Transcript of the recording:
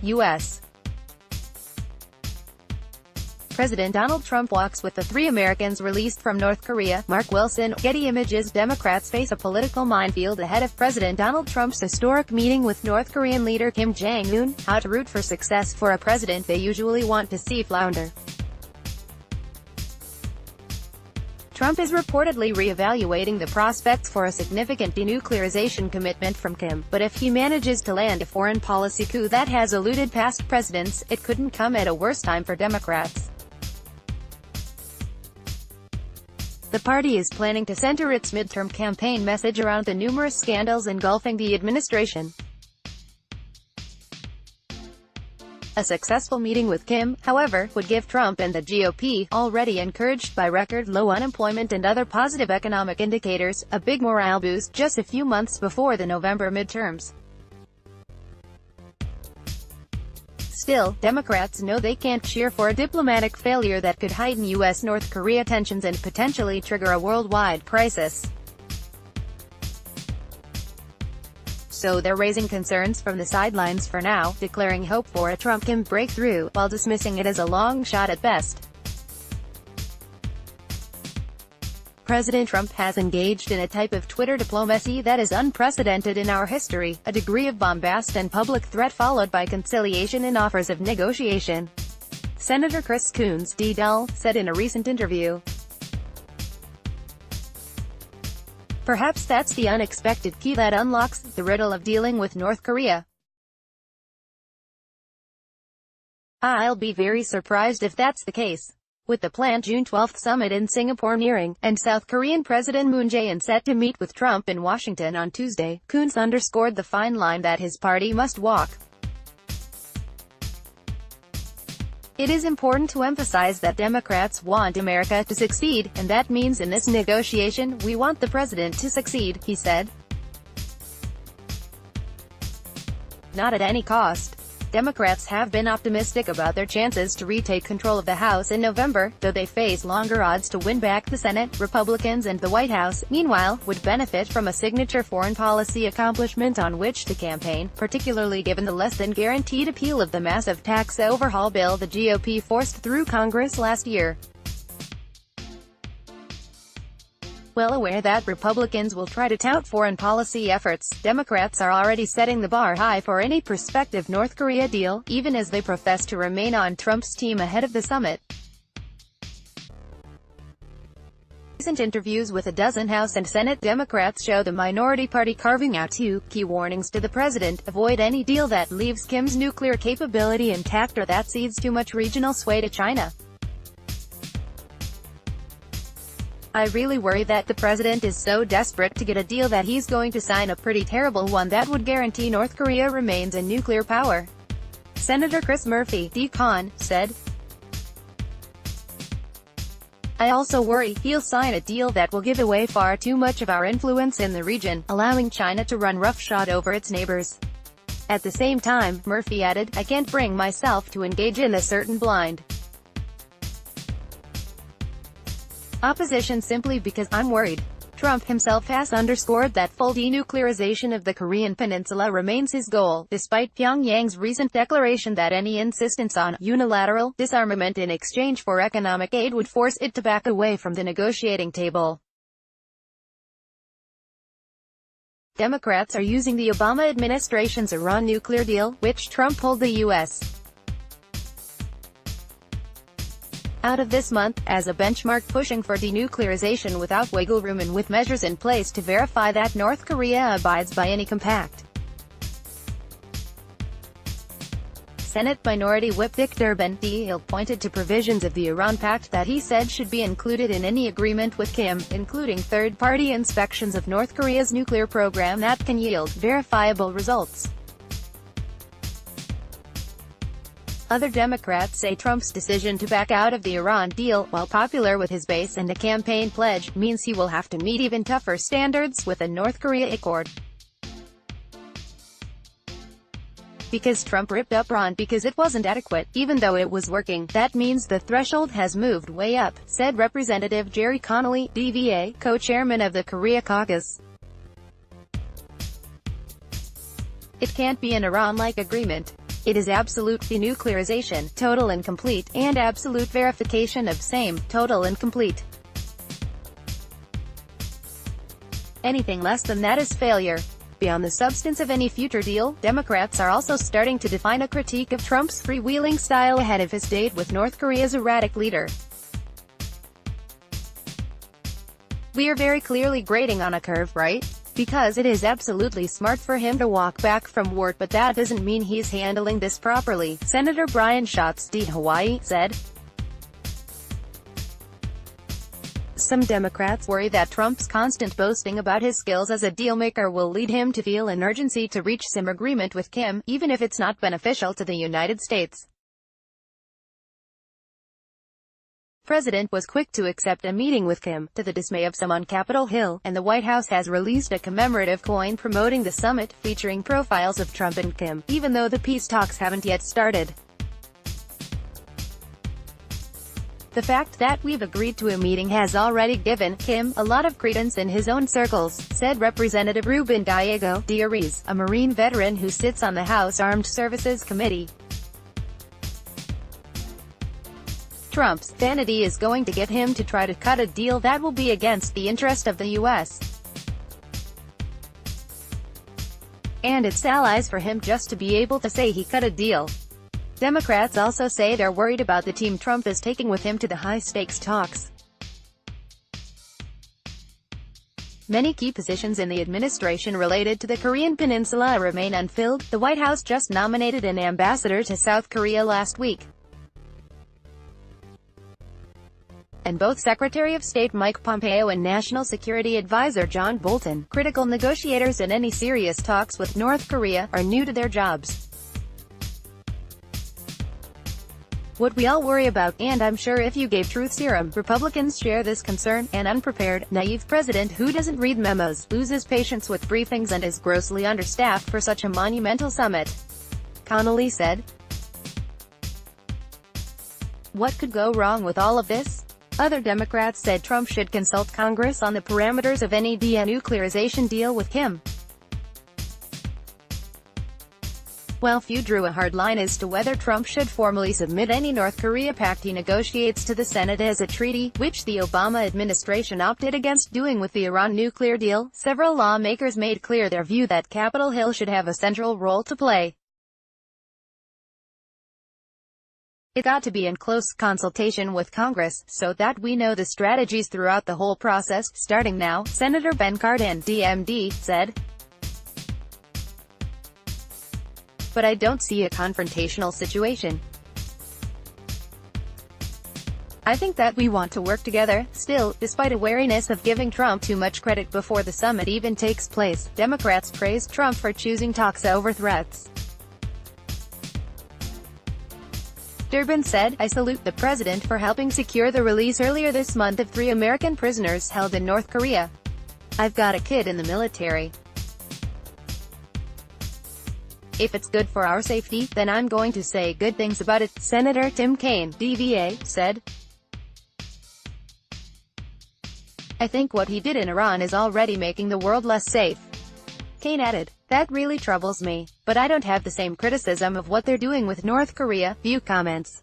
U.S. President Donald Trump walks with the 3 Americans released from North Korea. Mark Wilson, Getty Images Democrats face a political minefield ahead of President Donald Trump's historic meeting with North Korean leader Kim Jong Un. How to root for success for a president they usually want to see flounder. Trump is reportedly reevaluating the prospects for a significant denuclearization commitment from Kim, but if he manages to land a foreign policy coup that has eluded past presidents, it couldn't come at a worse time for Democrats. The party is planning to center its midterm campaign message around the numerous scandals engulfing the administration. A successful meeting with Kim, however, would give Trump and the GOP, already encouraged by record-low unemployment and other positive economic indicators, a big morale boost just a few months before the November midterms. Still, Democrats know they can't cheer for a diplomatic failure that could heighten U.S.-North Korea tensions and potentially trigger a worldwide crisis. So they're raising concerns from the sidelines for now, declaring hope for a Trump-Kim breakthrough, while dismissing it as a long shot at best. President Trump has engaged in a type of Twitter diplomacy that is unprecedented in our history, a degree of bombast and public threat followed by conciliation and offers of negotiation. Senator Chris Coons, D-Del, said in a recent interview. Perhaps that's the unexpected key that unlocks the riddle of dealing with North Korea. I'll be very surprised if that's the case. With the planned June 12 summit in Singapore nearing, and South Korean President Moon Jae-in set to meet with Trump in Washington on Tuesday, Coons underscored the fine line that his party must walk. It is important to emphasize that Democrats want America to succeed, and that means in this negotiation, we want the president to succeed, he said. Not at any cost. Democrats have been optimistic about their chances to retake control of the House in November, though they face longer odds to win back the Senate. Republicans and the White House, meanwhile, would benefit from a signature foreign policy accomplishment on which to campaign, particularly given the less-than-guaranteed appeal of the massive tax overhaul bill the GOP forced through Congress last year. Well aware that Republicans will try to tout foreign policy efforts, Democrats are already setting the bar high for any prospective North Korea deal, even as they profess to remain on Trump's team ahead of the summit. Recent interviews with a dozen House and Senate Democrats show the minority party carving out 2 key warnings to the president: avoid any deal that leaves Kim's nuclear capability intact or that cedes too much regional sway to China. I really worry that the president is so desperate to get a deal that he's going to sign a pretty terrible one that would guarantee North Korea remains a nuclear power. Senator Chris Murphy, D-Con, said. I also worry he'll sign a deal that will give away far too much of our influence in the region, allowing China to run roughshod over its neighbors. At the same time, Murphy added, I can't bring myself to engage in a certain blind opposition simply because I'm worried. Trump himself has underscored that full denuclearization of the Korean peninsula remains his goal, despite Pyongyang's recent declaration that any insistence on unilateral disarmament in exchange for economic aid would force it to back away from the negotiating table. Democrats are using the Obama administration's Iran nuclear deal, which Trump pulled the U.S. out of this month, as a benchmark, pushing for denuclearization without wiggle room and with measures in place to verify that North Korea abides by any compact. Senate Minority Whip Dick Durbin, D. pointed to provisions of the Iran Pact that he said should be included in any agreement with Kim, including third-party inspections of North Korea's nuclear program that can yield verifiable results. Other Democrats say Trump's decision to back out of the Iran deal, while popular with his base and a campaign pledge, means he will have to meet even tougher standards with a North Korea accord. Because Trump ripped up Iran because it wasn't adequate, even though it was working, that means the threshold has moved way up, said Representative Jerry Connolly, DVA, co-chairman of the Korea Caucus. It can't be an Iran-like agreement. It is absolute denuclearization, total and complete, and absolute verification of same, total and complete. Anything less than that is failure. Beyond the substance of any future deal, Democrats are also starting to define a critique of Trump's freewheeling style ahead of his date with North Korea's erratic leader. "We are very clearly grading on a curve, right? Because it is absolutely smart for him to walk back from war, but that doesn't mean he's handling this properly," Senator Brian Schatz, D. Hawaii, said. Some Democrats worry that Trump's constant boasting about his skills as a dealmaker will lead him to feel an urgency to reach some agreement with Kim, even if it's not beneficial to the United States. The president was quick to accept a meeting with Kim, to the dismay of some on Capitol Hill, and the White House has released a commemorative coin promoting the summit, featuring profiles of Trump and Kim, even though the peace talks haven't yet started. "The fact that we've agreed to a meeting has already given Kim a lot of credence in his own circles," said Representative Ruben Gallego Diaz, a Marine veteran who sits on the House Armed Services Committee. "Trump's vanity is going to get him to try to cut a deal that will be against the interest of the U.S. and its allies for him just to be able to say he cut a deal." Democrats also say they're worried about the team Trump is taking with him to the high-stakes talks. Many key positions in the administration related to the Korean Peninsula remain unfilled. The White House just nominated an ambassador to South Korea last week, and both Secretary of State Mike Pompeo and National Security Advisor John Bolton, critical negotiators in any serious talks with North Korea, are new to their jobs. "What we all worry about, and I'm sure if you gave truth serum, Republicans share this concern, an unprepared, naive president who doesn't read memos, loses patience with briefings and is grossly understaffed for such a monumental summit," Connolly said. What could go wrong with all of this? Other Democrats said Trump should consult Congress on the parameters of any denuclearization deal with Kim, while few drew a hard line as to whether Trump should formally submit any North Korea pact he negotiates to the Senate as a treaty, which the Obama administration opted against doing with the Iran nuclear deal. Several lawmakers made clear their view that Capitol Hill should have a central role to play. "It got to be in close consultation with Congress, so that we know the strategies throughout the whole process, starting now," Senator Ben Cardin, DMD, said. "But I don't see a confrontational situation. I think that we want to work together, still, despite a wariness of giving Trump too much credit before the summit even takes place." Democrats praised Trump for choosing talks over threats. Durbin said, "I salute the president for helping secure the release earlier this month of 3 American prisoners held in North Korea. I've got a kid in the military. If it's good for our safety, then I'm going to say good things about it," Senator Tim Kaine, DVA, said. "I think what he did in Iran is already making the world less safe." Kaine added, "That really troubles me, but I don't have the same criticism of what they're doing with North Korea." View comments.